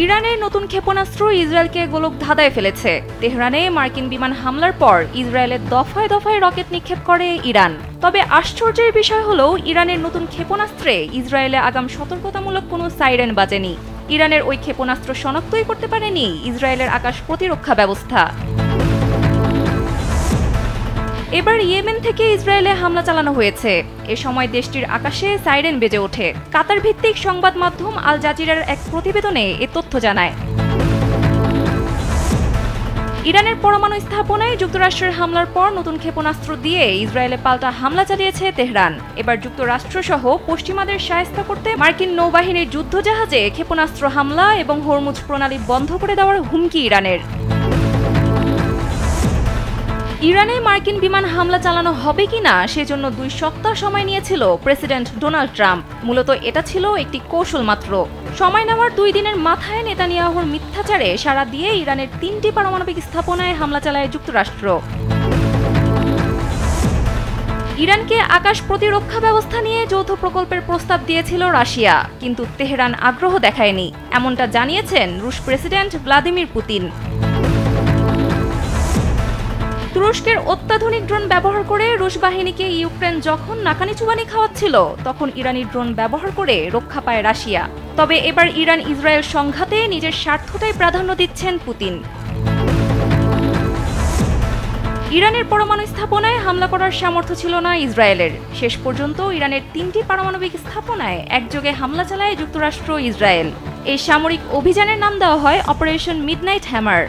ইরানের নতুন ক্ষেপণাস্ত্র ইসরায়েলকে গোলকধাঁধায় ফেলেছে। তেহরানে মার্কিন বিমান হামলার পর ইসরায়েলের দফায় দফায় রকেট নিক্ষেপ করে ইরান। তবে আশ্চর্যের বিষয় হলো ইরানের নতুন ক্ষেপণাস্ত্রে ইসরায়েলে আগাম সতর্কতামূলক কোনো সাইরেন বাজেনি। ইরানের ওই ক্ষেপণাস্ত্র শনাক্তই করতে পারেনি ইসরায়েলের আকাশ প্রতিরক্ষা ব্যবস্থা। এবার ইয়েমেন থেকে ইসরায়েলে হামলা চালানো হয়েছে। এ সময় দেশটির আকাশে সাইরেন বেজে ওঠে। কাতার ভিত্তিক সংবাদ মাধ্যম আল জাজিরার এক প্রতিবেদনে এ তথ্য জানায়। ইরানের পরমাণু স্থাপনায় যুক্তরাষ্ট্রের হামলার পর নতুন ক্ষেপণাস্ত্র দিয়ে ইসরায়েলে পাল্টা হামলা চালিয়েছে তেহরান। এবার যুক্তরাষ্ট্রসহ পশ্চিমাদের শায়েস্তা করতে মার্কিন নৌবাহিনীর যুদ্ধজাহাজে ক্ষেপণাস্ত্র হামলা এবং হরমুজ প্রণালী বন্ধ করে দেওয়ার হুমকি ইরানের। ইরানে মার্কিন বিমান হামলা চালানো হবে কিনা সেজন্য 2 সপ্তাহ সময় নিয়েছিল প্রেসিডেন্ট ডোনাল্ড ট্রাম্প। মূলত এটা ছিল একটি কৌশল মাত্র। সময় নেওয়ার 2 দিনের মাথায় নেতানিয়াহুর মিথ্যাচারে সাড়া দিয়ে ইরানের 3টি পারমাণবিক স্থাপনায় হামলা চালায় যুক্তরাষ্ট্র। ইরানকে আকাশ প্রতিরক্ষা ব্যবস্থা নিয়ে যৌথ প্রকল্পের প্রস্তাব দিয়েছিল রাশিয়া, কিন্তু তেহরান আগ্রহ দেখায়নি, এমনটা জানিয়েছেন রুশ প্রেসিডেন্ট ভ্লাদিমির পুতিন। তুরস্কের অত্যাধুনিক ড্রোন ব্যবহার করে রুশ বাহিনীকে ইউক্রেন যখন নাকানি-চুবানি খাওয়াচ্ছিল, তখন ইরানি ড্রোন ব্যবহার করে রক্ষা পায় রাশিয়া। তবে এবার ইরান ইসরায়েল সংঘাতে নিজের স্বার্থটাই প্রাধান্য দিচ্ছেন পুতিন। ইরানের পরমাণু স্থাপনায় হামলা করার সামর্থ্য ছিল না ইসরায়েলের। শেষ পর্যন্ত ইরানের 3টি পারমাণবিক স্থাপনায় একযোগে হামলা চালায় যুক্তরাষ্ট্র ইসরায়েল। এই সামরিক অভিযানের নাম দেওয়া হয় অপারেশন মিডনাইট হ্যামার।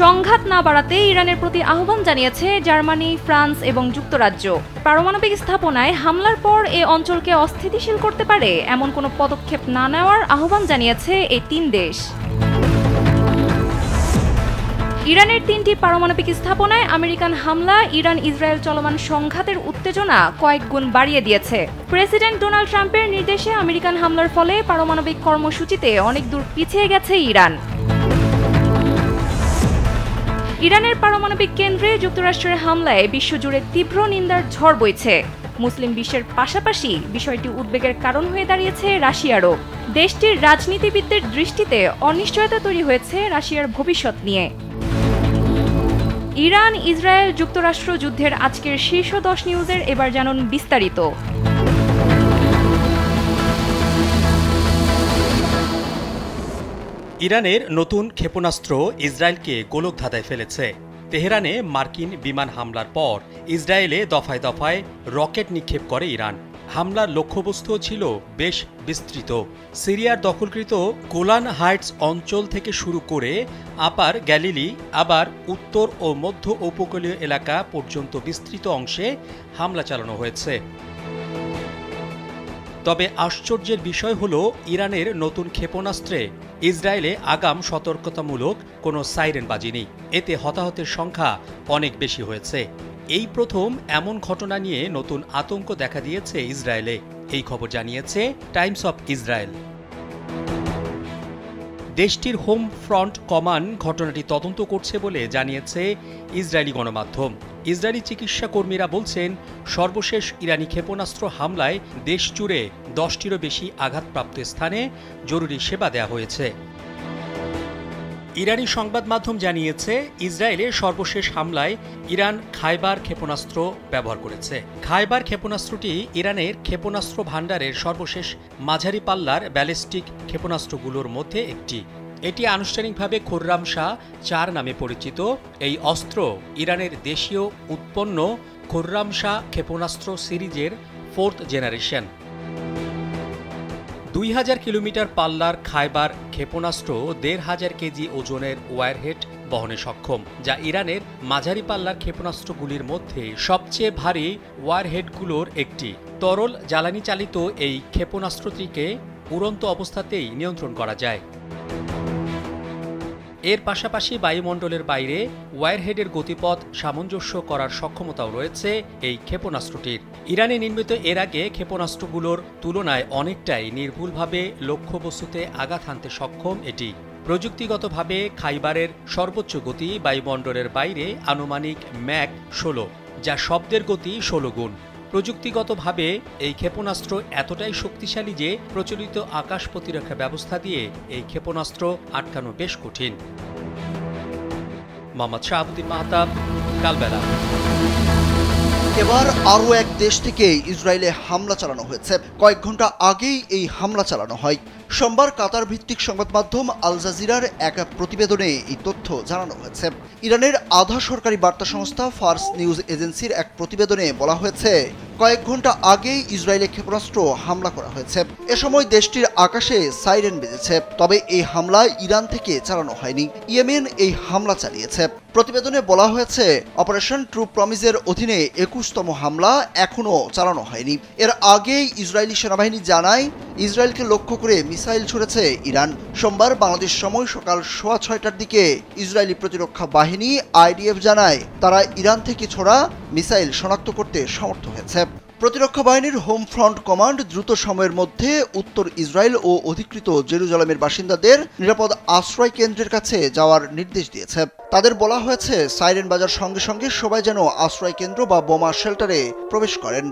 সংঘাত না বাড়াতে ইরানের প্রতি আহ্বান জানিয়েছে জার্মানি, ফ্রান্স এবং যুক্তরাজ্য। পারমাণবিক স্থাপনায় হামলার পর এ অঞ্চলকে অস্থিতিশীল করতে পারে এমন কোনো পদক্ষেপ না নেওয়ার আহ্বান জানিয়েছে এই 3 দেশ। ইরানের 3টি পারমাণবিক স্থাপনায় আমেরিকান হামলা ইরান ইসরায়েল চলমান সংঘাতের উত্তেজনা কয়েক গুণ বাড়িয়ে দিয়েছে। প্রেসিডেন্ট ডোনাল্ড ট্রাম্পের নির্দেশে আমেরিকান হামলার ফলে পারমাণবিক কর্মসূচিতে অনেক দূর পিছিয়ে গেছে ইরান। ইরানের পারমাণবিক কেন্দ্রে যুক্তরাষ্ট্রের হামলায় বিশ্বজুড়ে তীব্র নিন্দার ঝড় বইছে। মুসলিম বিশ্বের পাশাপাশি বিষয়টি উদ্বেগের কারণ হয়ে দাঁড়িয়েছে রাশিয়ারও। দেশটির রাজনীতিবিদদের দৃষ্টিতে অনিশ্চয়তা তৈরি হয়েছে রাশিয়ার ভবিষ্যৎ নিয়ে। ইরান ইসরায়েল যুক্তরাষ্ট্র যুদ্ধের আজকের শীর্ষ 10 নিউজের এবার জানুন বিস্তারিত। ইরানের নতুন ক্ষেপণাস্ত্র ইসরায়েলকে গোলকধাঁধায় ফেলেছে। তেহরানে মার্কিন বিমান হামলার পর ইসরায়েলে দফায় দফায় রকেট নিক্ষেপ করে ইরান। হামলার লক্ষ্যবস্তুও ছিল বেশ বিস্তৃত। সিরিয়ার দখলকৃত গোলান হাইটস অঞ্চল থেকে শুরু করে আপার গ্যালিলি, আবার উত্তর ও মধ্য উপকূলীয় এলাকা পর্যন্ত বিস্তৃত অংশে হামলা চালানো হয়েছে। তবে আশ্চর্যের বিষয় হলো ইরানের নতুন ক্ষেপণাস্ত্রে ইসরায়েলে আগাম সতর্কতামূলক কোনো সাইরেন বাজেনি। এতে হতাহতের সংখ্যা অনেক বেশি হয়েছে। এই প্রথম এমন ঘটনা নিয়ে নতুন আতঙ্ক দেখা দিয়েছে ইসরায়েলে। এই খবর জানিয়েছে টাইমস অফ ইসরায়েল। দেশটির হোম ফ্রন্ট কমান্ড ঘটনাটি তদন্ত করছে বলে জানিয়েছে ইসরায়েলি গণমাধ্যম। ইসরায়েলি চিকিৎসা কর্মীরা বলছেন, সর্বশেষ ইরানি ক্ষেপণাস্ত্র হামলায় দেশ জুড়ে 10টিরও বেশি আঘাতপ্রাপ্ত স্থানে জরুরি সেবা দেওয়া হয়েছে। ইরানি সংবাদ মাধ্যম জানিয়েছে, ইসরায়েলের সর্বশেষ হামলায় ইরান খাইবার ক্ষেপণাস্ত্র ব্যবহার করেছে। খাইবার ক্ষেপণাস্ত্রটি ইরানের ক্ষেপণাস্ত্র ভাণ্ডারের সর্বশেষ মাঝারি পাল্লার ব্যালিস্টিক ক্ষেপণাস্ত্রগুলোর মধ্যে একটি। এটি আনুষ্ঠানিকভাবে খুররাম শাহ 4 নামে পরিচিত। এই অস্ত্র ইরানের দেশীয় উৎপন্ন খুররাম শাহ ক্ষেপণাস্ত্র সিরিজের 4th জেনারেশন। 2000 কিলোমিটার পাল্লার খাইবার ক্ষেপণাস্ত্র 1500 কেজি ওজনের ওয়ারহেড বহনে সক্ষম, যা ইরানের মাঝারি পাল্লার ক্ষেপণাস্ত্রগুলির মধ্যে সবচেয়ে ভারী ওয়ারহেডগুলোর একটি। তরল জ্বালানি চালিত এই ক্ষেপণাস্ত্রটিকে উড়ন্ত অবস্থাতেই নিয়ন্ত্রণ করা যায়। এর পাশাপাশি বায়ুমণ্ডলের বাইরে ওয়ারহেডের গতিপথ সামঞ্জস্য করার সক্ষমতাও রয়েছে এই ক্ষেপণাস্ত্রটির। ইরানে নির্মিত এর আগে ক্ষেপণাস্ত্রগুলোর তুলনায় অনেকটাই নির্ভুলভাবে লক্ষ্যবস্তুতে আঘাত হানতে সক্ষম এটি। প্রযুক্তিগতভাবে খাইবারের সর্বোচ্চ গতি বায়ুমণ্ডলের বাইরে আনুমানিক ম্যাক 16, যা শব্দের গতি 16 গুণ। প্রযুক্তিগতভাবে এই ক্ষেপণাস্ত্র এতটাই শক্তিশালী যে প্রচলিত আকাশ প্রতিরক্ষা ব্যবস্থা দিয়ে এই ক্ষেপণাস্ত্র আটকানো বেশ কঠিন। মোহাম্মদ শাহাবুদ্দিন মাহতাব, কালবেলা। এবার আরও এক দেশ থেকে ইসরায়েলে হামলা চালানো হয়েছে। কয়েক ঘন্টা আগেই এই হামলা চালানো হয়। সোমবার কাতার ভিত্তিক সংবাদ মাধ্যম আল জাজিরার এক প্রতিবেদনে এই তথ্য জানানো হয়েছে। ইরানের আধা সরকারি বার্তা সংস্থা ফার্স নিউজ এজেন্সির এক প্রতিবেদনে বলা হয়েছে, কয়েক ঘন্টা আগেই ইসরায়েলে ক্ষেপণাস্ত্র হামলা করা হয়েছে। এ সময় দেশটির আকাশে সাইরেন বেজেছে। তবে এই হামলা ইরান থেকে চালানো হয়নি, ইয়েমেন এই হামলা চালিয়েছে। প্রতিবেদনে বলা হয়েছে, অপারেশন ট্রু প্রমিসের অধীনে ২১তম হামলা এখনও চালানো হয়নি। এর আগেই ইসরায়েলি সেনাবাহিনী জানায়, ইসরায়েলকে লক্ষ্য করে মিসাইল ছুড়েছে ইরান। সোমবার বাংলাদেশ সময় সকাল ৬:৩০টার দিকে ইসরায়েলি প্রতিরক্ষা বাহিনী IDF জানায়, তারা ইরান থেকে ছোড়া মিসাইল শনাক্ত করতে সমর্থ হয়েছে। প্রতিরক্ষা বাহিনীর হোম ফ্রন্ট কমান্ড দ্রুত সময়ের মধ্যে উত্তর ইসরায়েল ও অধিকৃত জেরুজালেমের বাসিন্দাদের নিরাপদ আশ্রয় কেন্দ্রের কাছে যাওয়ার নির্দেশ দিয়েছে। তাদের বলা হয়েছে, সাইরেন বাজার সঙ্গে সঙ্গে সবাই যেন আশ্রয় কেন্দ্র বা বোমা শেল্টারে প্রবেশ করেন।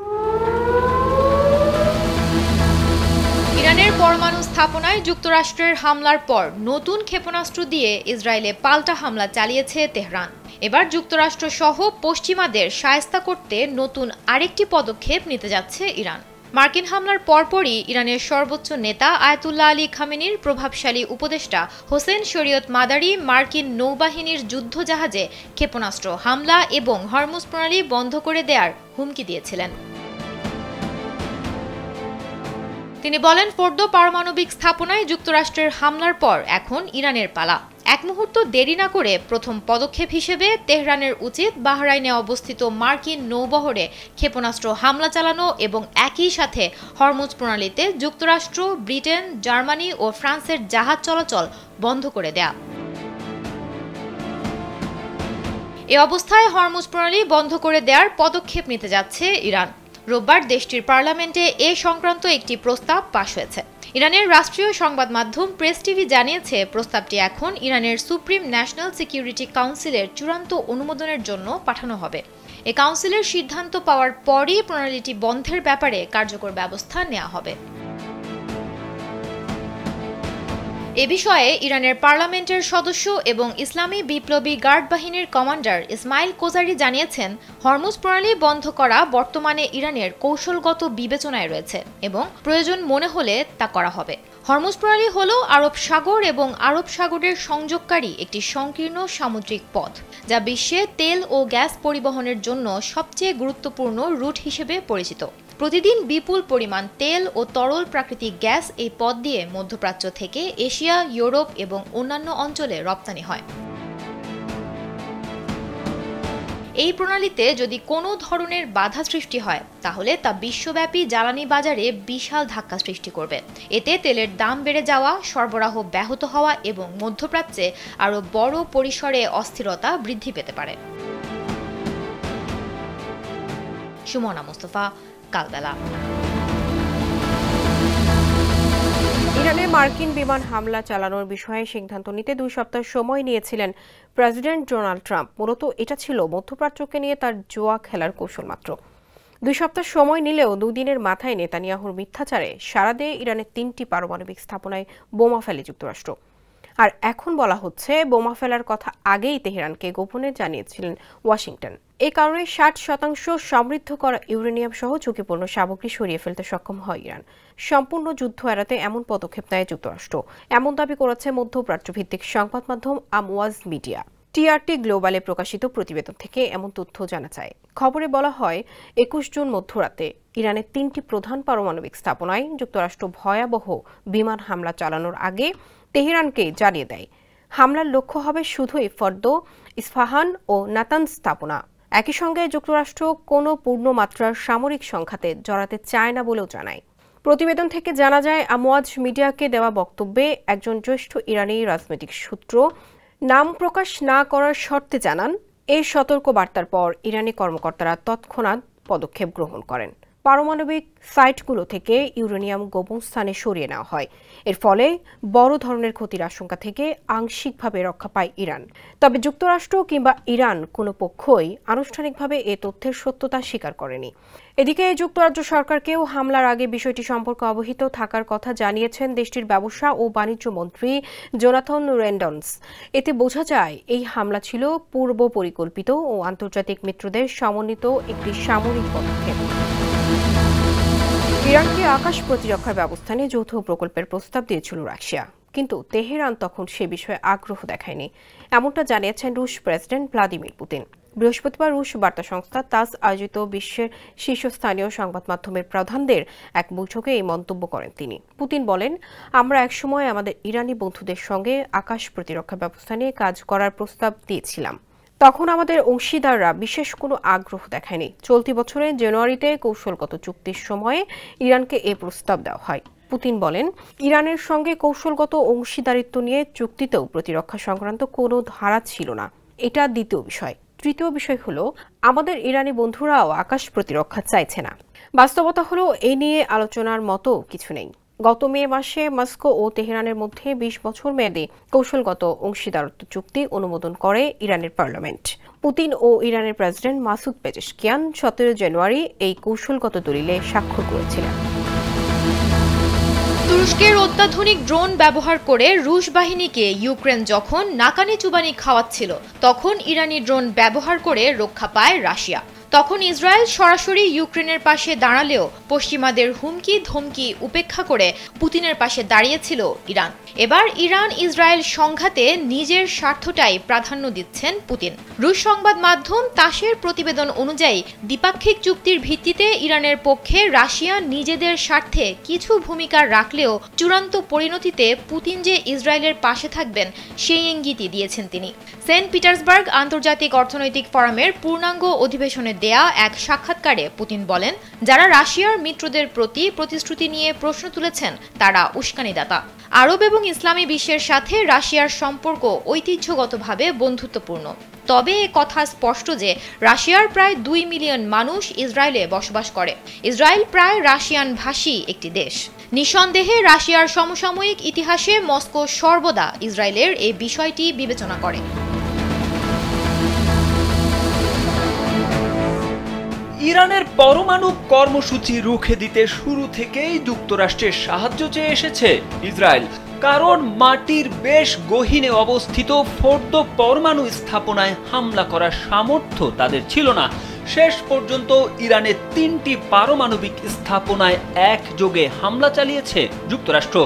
ইরানের পরমাণু স্থাপনায় যুক্তরাষ্ট্রের হামলার পর নতুন ক্ষেপণাস্ত্র দিয়ে ইসরায়েলে পাল্টা হামলা চালিয়েছে তেহরান। এবার যুক্তরাষ্ট্র সহ পশ্চিমাদের শায়েস্তা করতে নতুন আরেকটি পদক্ষেপ নিতে যাচ্ছে ইরান। মার্কিন হামলার পরপরই ইরানের সর্বোচ্চ নেতা আয়াতুল্লাহ আলী খামেনির প্রভাবশালী উপদেষ্টা হোসেন শরীয়ত মাদারি মার্কিন নৌবাহিনীর যুদ্ধজাহাজে ক্ষেপণাস্ত্র হামলা এবং হরমুজ প্রণালী বন্ধ করে দেওয়ার হুমকি দিয়েছিলেন। তিনি বলেন, ফোর্দো পারমাণবিক স্থাপনায় যুক্তরাষ্ট্রের হামলার পর এখন ইরানের পালা। এক মুহূর্ত দেরি না করে প্রথম পদক্ষেপ হিসেবে তেহরানের উচিত বাহরাইনে অবস্থিত মার্কিন নৌবহরে ক্ষেপণাস্ত্র হামলা চালানো এবং একই সাথে হরমুজ প্রণালীতে যুক্তরাষ্ট্র, ব্রিটেন, জার্মানি ও ফ্রান্সের জাহাজ চলাচল বন্ধ করে দেয়া। এ অবস্থায় হরমুজ প্রণালী বন্ধ করে দেওয়ার পদক্ষেপ নিতে যাচ্ছে ইরান। রোববার দেশটির পার্লামেন্টে এ সংক্রান্ত একটি প্রস্তাব পাশ হয়েছে। ইরানের রাষ্ট্রীয় সংবাদ মাধ্যম প্রেস টিভি জানিয়েছে, প্রস্তাবটি এখন ইরানের সুপ্রিম ন্যাশনাল সিকিউরিটি কাউন্সিলের চূড়ান্ত অনুমোদনের জন্য পাঠানো হবে। এ কাউন্সিলের সিদ্ধান্ত পাওয়ার পরই প্রণালীটি বন্ধের ব্যাপারে কার্যকর ব্যবস্থা নেওয়া হবে। এ বিষয়ে ইরানের পার্লামেন্টের সদস্য এবং ইসলামী বিপ্লবী গার্ড বাহিনীর কমান্ডার ইসমাইল কোজারি জানিয়েছেন, হরমুজ প্রণালী বন্ধ করা বর্তমানে ইরানের কৌশলগত বিবেচনায় রয়েছে এবং প্রয়োজন মনে হলে তা করা হবে। হরমুজ প্রণালী হল আরব সাগর এবং আরব সাগরের সংযোগকারী একটি সংকীর্ণ সামুদ্রিক পথ, যা বিশ্বে তেল ও গ্যাস পরিবহনের জন্য সবচেয়ে গুরুত্বপূর্ণ রুট হিসেবে পরিচিত। প্রতিদিন বিপুল পরিমাণ তেল ও তরল প্রাকৃতিক গ্যাস এই পথ দিয়ে মধ্যপ্রাচ্য থেকে এশিয়া, ইউরোপ এবং অন্যান্য অঞ্চলে রপ্তানি হয়। এই প্রণালীতে যদি কোনো ধরনের বাধা সৃষ্টি হয়, তাহলে তা বিশ্বব্যাপী জ্বালানি বাজারে বিশাল ধাক্কা সৃষ্টি করবে। এতে তেলের দাম বেড়ে যাওয়া, সরবরাহ ব্যাহত হওয়া এবং মধ্যপ্রাচ্যে আরও বড় পরিসরে অস্থিরতা বৃদ্ধি পেতে পারে। সুমনা মুস্তফা, কালবেলা। ইরানে মার্কিন বিমান হামলা চালানোর বিষয়ে সিদ্ধান্ত নিতে 2 সপ্তাহ সময় নিয়েছিলেন প্রেসিডেন্ট ডোনাল্ড ট্রাম্প। মূলত এটা ছিল মধ্যপ্রাচ্যকে নিয়ে তার জুয়া খেলার কৌশল মাত্র। 2 সপ্তাহ সময় নিলেও 2 দিনের মাথায় নেতানিয়াহুর মিথ্যাচারে সাড়া দিয়ে ইরানের 3টি পারমাণবিক স্থাপনায় বোমা ফেলে যুক্তরাষ্ট্র। আর এখন বলা হচ্ছে, বোমা ফেলার কথা আগেই তেহরানকে গোপনে জানিয়েছিলেন ওয়াশিংটন। এই কারণে 60% সমৃদ্ধ করা ইউরেনিয়াম সহ ঝুঁকিপূর্ণ সামগ্রী সরিয়ে ফেলতে সক্ষম হয় ইরান। সম্পূর্ণ যুদ্ধ এড়াতে এমন পদক্ষেপ নেয় যুক্তরাষ্ট্র, এমন দাবি করেছে মধ্যপ্রাচ্য ভিত্তিক সংবাদ মাধ্যম আমওয়াজ মিডিয়া। টিআরটি গ্লোবালে প্রকাশিত প্রতিবেদন থেকে এমন তথ্য জানা যায়। খবরে বলা হয়, 21 জুন মধ্যরাতে ইরানের 3টি প্রধান পারমাণবিক স্থাপনায় যুক্তরাষ্ট্র ভয়াবহ বিমান হামলা চালানোর আগে তেহরানকে জানিয়ে দেয়, হামলার লক্ষ্য হবে শুধুই ফর্দো, ইস্পাহান ও নাতানজ স্থাপনা। একই সঙ্গে যুক্তরাষ্ট্র কোনো পূর্ণমাত্রার সামরিক সংঘাতে জড়াতে চায় না বলেও জানায়। প্রতিবেদন থেকে জানা যায়, আমওয়াজ মিডিয়াকে দেওয়া বক্তব্যে একজন জ্যেষ্ঠ ইরানি রাজনৈতিক সূত্র নাম প্রকাশ না করার শর্তে জানান, এই সতর্ক বার্তার পর ইরানি কর্মকর্তারা তৎক্ষণাৎ পদক্ষেপ গ্রহণ করেন। পারমাণবিক সাইটগুলো থেকে ইউরেনিয়াম গোপন স্থানে সরিয়ে নেওয়া হয়। এর ফলে বড় ধরনের ক্ষতির আশঙ্কা থেকে আংশিকভাবে রক্ষা পায় ইরান। তবে যুক্তরাষ্ট্র কিংবা ইরান কোনো পক্ষই আনুষ্ঠানিকভাবে এ তথ্যের সত্যতা স্বীকার করেনি। এদিকে যুক্তরাজ্য সরকারকেও হামলার আগে বিষয়টি সম্পর্কে অবহিত থাকার কথা জানিয়েছেন দেশটির ব্যবসা ও বাণিজ্য মন্ত্রী জোনাথন রেন্ডন্স। এতে বোঝা যায় এই হামলা ছিল পূর্ব পরিকল্পিত ও আন্তর্জাতিক মিত্রদের সমন্বিত একটি সামরিক পদক্ষেপ। ইরানকে আকাশ প্রতিরক্ষার ব্যবস্থা নিয়ে যৌথ প্রকল্পের প্রস্তাব দিয়েছিল রাশিয়া, কিন্তু তেহরান তখন সে বিষয়ে আগ্রহ দেখায়নি, এমনটা জানিয়েছেন রুশ প্রেসিডেন্ট ভ্লাদিমির পুতিন। বৃহস্পতিবার রুশ বার্তা সংস্থা তাস আয়োজিত বিশ্বের শীর্ষস্থানীয় সংবাদ মাধ্যমের প্রধানদের এক বৈঠকে এই মন্তব্য করেন তিনি। পুতিন বলেন, আমরা একসময় আমাদের ইরানি বন্ধুদের সঙ্গে আকাশ প্রতিরক্ষা ব্যবস্থা নিয়ে কাজ করার প্রস্তাব দিয়েছিলাম। তখন আমাদের অংশীদাররা বিশেষ কোনো আগ্রহ দেখায়নি। চলতি বছরের জানুয়ারিতে কৌশলগত চুক্তির সময়ে ইরানকে এ প্রস্তাব দেওয়া হয়। পুতিন বলেন, ইরানের সঙ্গে কৌশলগত অংশীদারিত্ব নিয়ে চুক্তিতেও প্রতিরক্ষা সংক্রান্ত কোনো ধারা ছিল না। এটা দ্বিতীয় বিষয়। তৃতীয় বিষয় হলো, আমাদের ইরানি বন্ধুরাও আকাশ প্রতিরক্ষা চাইছে না। বাস্তবতা হলো, এ নিয়ে আলোচনার মতো কিছু নেই। গত মে মাসে মস্কো ও তেহরানের মধ্যে 20 বছর মেয়াদী কৌশলগত অংশীদারত্ব চুক্তি অনুমোদন করে ইরানের পার্লামেন্ট। পুতিন ও ইরানের প্রেসিডেন্ট মাসুদ পেজেশকিয়ান 17 জানুয়ারি এই কৌশলগত দলিলে স্বাক্ষর করেছিলেন। তুরস্কের অত্যাধুনিক ড্রোন ব্যবহার করে রুশ বাহিনীকে ইউক্রেন যখন নাকানি চুবানি খাওয়াচ্ছিল, তখন ইরানি ড্রোন ব্যবহার করে রক্ষা পায় রাশিয়া। তখন ইসরায়েল সরাসরি ইউক্রেনের পাশে দাঁড়ালেও পশ্চিমাদের হুমকি ধমকি উপেক্ষা করে পুতিনের পাশে দাঁড়িয়েছিল ইরান। এবার ইরান ইসরায়েল সংঘাতে নিজের স্বার্থটাই প্রাধান্য দিচ্ছেন পুতিন। রুশ সংবাদ মাধ্যম তাসের প্রতিবেদন অনুযায়ী দ্বিপাক্ষিক চুক্তির ভিত্তিতে ইরানের পক্ষে রাশিয়া নিজেদের স্বার্থে কিছু ভূমিকা রাখলেও চূড়ান্ত পরিণতিতে পুতিন যে ইসরায়েলের পাশে থাকবেন সেই ইঙ্গিতই দিয়েছেন তিনি। সেন্ট পিটার্সবার্গ আন্তর্জাতিক অর্থনৈতিক ফোরামের পূর্ণাঙ্গ অধিবেশনে দেয়া এক সাক্ষাৎকারে পুতিন বলেন, যারা রাশিয়ার মিত্রদের প্রতি প্রতিশ্রুতি নিয়ে প্রশ্ন তুলেছেন তারা উস্কানিদাতা। আরব এবং ইসলামী বিশ্বের সাথে রাশিয়ার সম্পর্ক ঐতিহ্যগতভাবে বন্ধুত্বপূর্ণ। তবে এ কথা স্পষ্ট যে রাশিয়ার প্রায় 2 মিলিয়ন মানুষ ইসরায়েলে বসবাস করে। ইসরায়েল প্রায় রাশিয়ান ভাষী একটি দেশ। নিঃসন্দেহে রাশিয়ার সমসাময়িক ইতিহাসে মস্কো সর্বদা ইসরায়েলের এই বিষয়টি বিবেচনা করে। ইরানের পরমাণু কর্মসূচি রুখে দিতে শুরু থেকেই যুক্তরাষ্ট্রের সাহায্য চেয়ে এসেছে ইসরায়েল, কারণ মাটির বেশ গহীনে অবস্থিত ফোর্দো পরমাণু স্থাপনায় হামলা করার সামর্থ্য তাদের ছিল না। শেষ পর্যন্ত ইরানের 3টি পারমাণবিক স্থাপনায় একযোগে হামলা চালিয়েছে যুক্তরাষ্ট্র।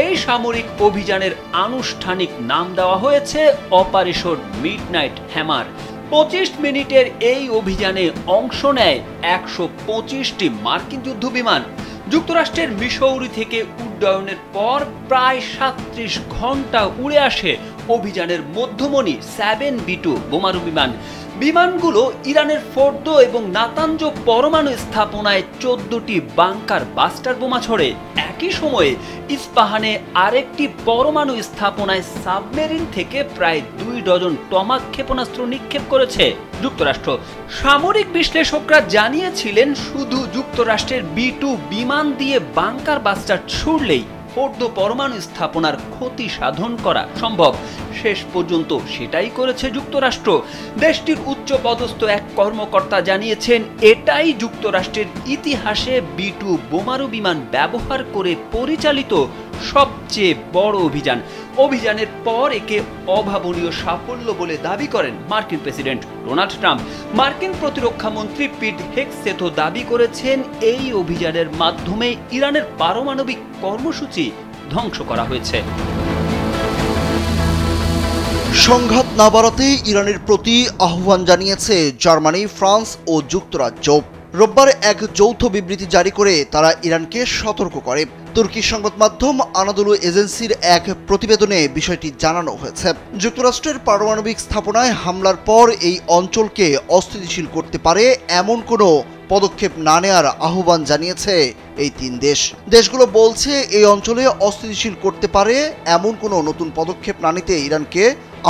এই সামরিক অভিযানের আনুষ্ঠানিক নাম দেওয়া হয়েছে অপারেশন মিডনাইট হ্যামার। 25 মিনিটের এই অভিযানে অংশ নেয় 125টি মার্কিন যুদ্ধবিমান। যুক্তরাষ্ট্রের মিসৌরি থেকে উড্ডয়নের পর প্রায় 37 ঘন্টা উড়ে আসে অভিযানের মধ্যমণি 7B2 বোমারু বিমান। বিমানগুলো ইরানের ফোর্দো এবং নাতাঞ্জ পরমাণু স্থাপনায় 14টি বাংকার বাস্টার বোমা ছোড়ে। একই সময়ে ইস্পাহানে আরেকটি পরমাণু স্থাপনায় সাবমেরিন থেকে প্রায় 2 ডজন টমাক ক্ষেপণাস্ত্র নিক্ষেপ করেছে যুক্তরাষ্ট্র। সামরিক বিশ্লেষকরা জানিয়েছিলেন, শুধু যুক্তরাষ্ট্রের B2 বিমান দিয়ে বাংকার বাস্টার ছুড়লেই ফোর্দো পরমাণু স্থাপনার ক্ষতি সাধন করা সম্ভব। শেষ পর্যন্ত সেটাই করেছে যুক্তরাষ্ট্র। দেশটির উচ্চপদস্থ এক কর্মকর্তা জানিয়েছেন, এটাই যুক্তরাষ্ট্রের ইতিহাসে B2 বোমারু বিমান ব্যবহার করে পরিচালিত সবচেয়ে বড় অভিযান। অভিযানের পর একে অভাবনীয় সাফল্য বলে দাবি করেন মার্কিন প্রেসিডেন্ট ডোনাল্ড ট্রাম্প। মার্কিন প্রতিরক্ষা মন্ত্রী পিট হেগসেথও দাবি করেছেন, এই অভিযানের মাধ্যমে ইরানের পারমাণবিক কর্মসূচি ধ্বংস করা হয়েছে। সংঘাত না বাড়াতে ইরানের প্রতি আহ্বান জানিয়েছে জার্মানি, ফ্রান্স ও যুক্তরাজ্য। রোববার এক যৌথ বিবৃতি জারি করে তারা ইরানকে সতর্ক করে। তুর্কি সংবাদ মাধ্যম আনাদোলু এজেন্সির এক প্রতিবেদনে বিষয়টি জানানো হয়েছে। যুক্তরাষ্ট্রের পারমাণবিক স্থাপনায় হামলার পর এই অঞ্চলকে অস্থিতিশীল করতে পারে এমন কোনো পদক্ষেপ না নেওয়ার আহ্বান জানিয়েছে এই 3 দেশ। দেশগুলো বলছে, এই অঞ্চলে অস্থিতিশীল করতে পারে এমন কোনো নতুন পদক্ষেপ না নিতে ইরানকে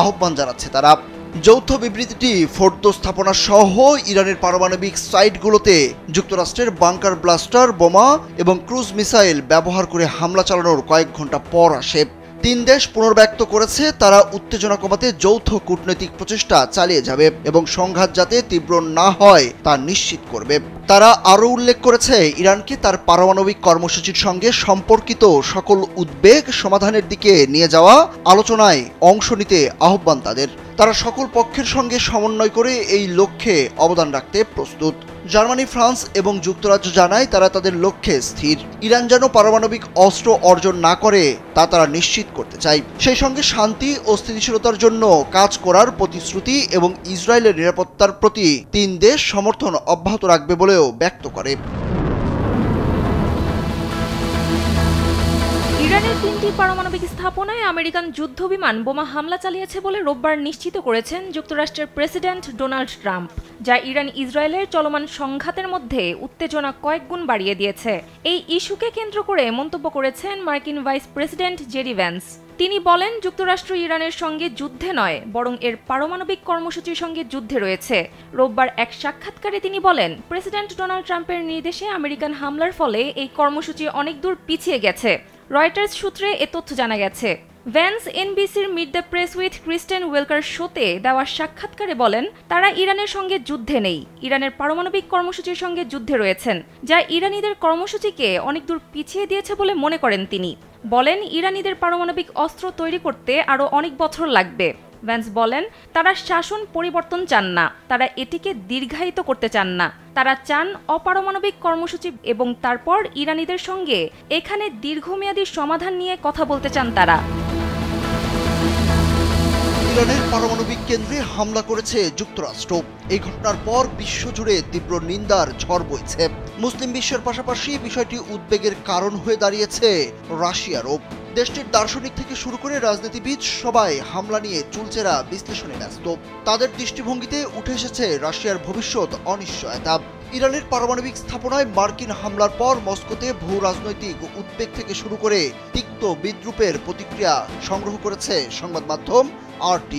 আহ্বান জানাচ্ছে তারা। যৌথ বিবৃতিটি ফোর্দো স্থাপনা সহ ইরানের পারমাণবিক সাইটগুলোতে যুক্তরাষ্ট্রের বাংকার ব্লাস্টার বোমা এবং ক্রুজ মিসাইল ব্যবহার করে হামলা চালানোর কয়েক ঘন্টা পর আসে। তিন দেশ পুনর্ব্যক্ত করেছে তারা উত্তেজনা কমাতে যৌথ কূটনৈতিক প্রচেষ্টা চালিয়ে যাবে এবং সংঘাত যাতে তীব্র না হয় তা নিশ্চিত করবে। তারা আরও উল্লেখ করেছে ইরানকে তার পারমাণবিক কর্মসূচির সঙ্গে সম্পর্কিত সকল উদ্বেগ সমাধানের দিকে নিয়ে যাওয়া আলোচনায় অংশ নিতে আহ্বান তাদের। তারা সকল পক্ষের সঙ্গে সমন্বয় করে এই লক্ষ্যে অবদান রাখতে প্রস্তুত। জার্মানি, ফ্রান্স এবং যুক্তরাজ্য জানায় তারা তাদের লক্ষ্যে স্থির। ইরান যেন পারমাণবিক অস্ত্র অর্জন না করে তা তারা নিশ্চিত করতে চায়। সেই সঙ্গে শান্তি ও স্থিতিশীলতার জন্য কাজ করার প্রতিশ্রুতি এবং ইসরায়েলের নিরাপত্তার প্রতি তিন দেশ সমর্থন অব্যাহত রাখবে বলেও ব্যক্ত করে। ইরানের 3টি পারমাণবিক স্থাপনায় আমেরিকান যুদ্ধবিমান বোমা হামলা চালিয়েছে বলে রোববার নিশ্চিত করেছেন যুক্তরাষ্ট্রের প্রেসিডেন্ট ডোনাল্ড ট্রাম্প, যা ইরান ইসরায়েলের চলমান সংঘাতের মধ্যে উত্তেজনা কয়েক গুণ বাড়িয়ে দিয়েছে। এই ইস্যুকে কেন্দ্র করে মন্তব্য করেছেন মার্কিন ভাইস প্রেসিডেন্ট জেডি ভ্যান্স। তিনি বলেন, যুক্তরাষ্ট্র ইরানের সঙ্গে যুদ্ধে নয় বরং এর পারমাণবিক কর্মসূচির সঙ্গে যুদ্ধে রয়েছে। রোববার এক সাক্ষাৎকারে তিনি বলেন, প্রেসিডেন্ট ডোনাল্ড ট্রাম্পের নির্দেশে আমেরিকান হামলার ফলে এই কর্মসূচি অনেক দূর পিছিয়ে গেছে। রয়টার্স সূত্রে এ তথ্য জানা গেছে। ভ্যান্স এনবিসির meet the press with Kristen Welker শোতে দেওয়া সাক্ষাৎকারে বলেন, তারা ইরানের সঙ্গে যুদ্ধে নেই, ইরানের পারমাণবিক কর্মসূচির সঙ্গে যুদ্ধে রয়েছেন, যা ইরানিদের কর্মসূচিকে অনেক দূর পিছিয়ে দিয়েছে বলে মনে করেন তিনি। বলেন, ইরানিদের পারমাণবিক অস্ত্র তৈরি করতে আরও অনেক বছর লাগবে। ভ্যান্স বলেন, তারা শাসন পরিবর্তন চান না, তারা এটিকে দীর্ঘায়িত করতে চান না, তারা চান অপারমাণবিক কর্মসূচি এবং তারপর ইরানিদের সঙ্গে এখানে দীর্ঘমেয়াদী সমাধান নিয়ে কথা বলতে চান তারা। ইরানের পারমাণবিক কেন্দ্রে হামলা করেছে যুক্তরাষ্ট্র। এই ঘটনার পর বিশ্বজুড়ে তীব্র নিন্দার ঝড় বইছে। মুসলিম বিশ্বের পাশাপাশি বিষয়টি উদ্বেগের কারণ হয়ে দাঁড়িয়েছে রাশিয়ারও। দেশটির দার্শনিক থেকে শুরু করে রাজনীতিবিদ সবাই হামলা নিয়ে চুলচেরা বিশ্লেষণে ব্যস্ত। তাদের দৃষ্টিভঙ্গিতে উঠে এসেছে রাশিয়ার ভবিষ্যৎ অনিশ্চয়তা। ইরানের পারমাণবিক স্থাপনায় মার্কিন হামলার পর মস্কোতে ভূ রাজনৈতিক উদ্বেগ থেকে শুরু করে তিক্ত বিদ্রূপের প্রতিক্রিয়া সংগ্রহ করেছে সংবাদ মাধ্যম RT।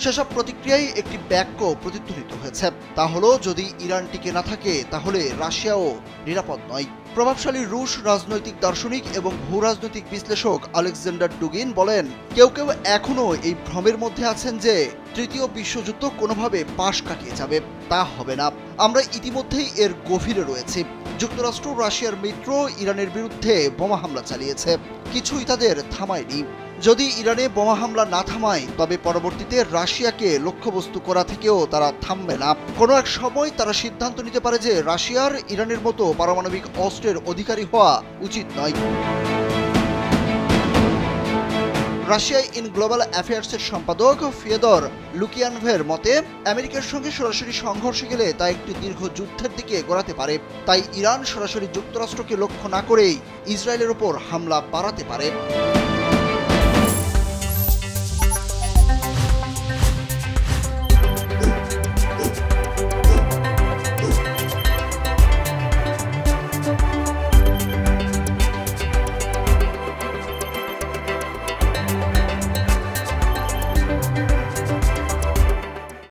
সেসব প্রতিক্রিয়ায় একটি বাক্য প্রতিধ্বনিত হয়েছে, তা হলো, যদি ইরান টিকে না থাকে তাহলে রাশিয়াও নিরাপদ নয়। প্রভাবশালী রুশ রাজনৈতিক দার্শনিক এবং ভূ রাজনৈতিক বিশ্লেষক আলেকজান্ডার ডুগিন বলেন, কেউ কেউ এখনও এই ভ্রমের মধ্যে আছেন যে তৃতীয় বিশ্বযুদ্ধ কোনোভাবে পাশ কাটিয়ে যাবে। তা হবে না। আমরা ইতিমধ্যেই এর গভীরে রয়েছি। যুক্তরাষ্ট্র রাশিয়ার মিত্র ইরানের বিরুদ্ধে বোমা হামলা চালিয়েছে, কিছুই তাদের থামায়নি। যদি ইরানে বোমা হামলা না থামায় তবে পরবর্তীতে রাশিয়াকে লক্ষ্যবস্তু করা থেকেও তারা থামবে না। কোনো এক সময় তারা সিদ্ধান্ত নিতে পারে যে রাশিয়ার ইরানের মতো পারমাণবিক অস্ত্রের অধিকারী হওয়া উচিত নয়। রাশিয়া ইন গ্লোবাল অ্যাফেয়ার্সের সম্পাদক ফিয়েদর লুকিয়ানভের মতে, আমেরিকার সঙ্গে সরাসরি সংঘর্ষে গেলে তা একটি দীর্ঘ যুদ্ধের দিকে গড়াতে পারে। তাই ইরান সরাসরি যুক্তরাষ্ট্রকে লক্ষ্য না করেই ইসরায়েলের ওপর হামলা বাড়াতে পারে।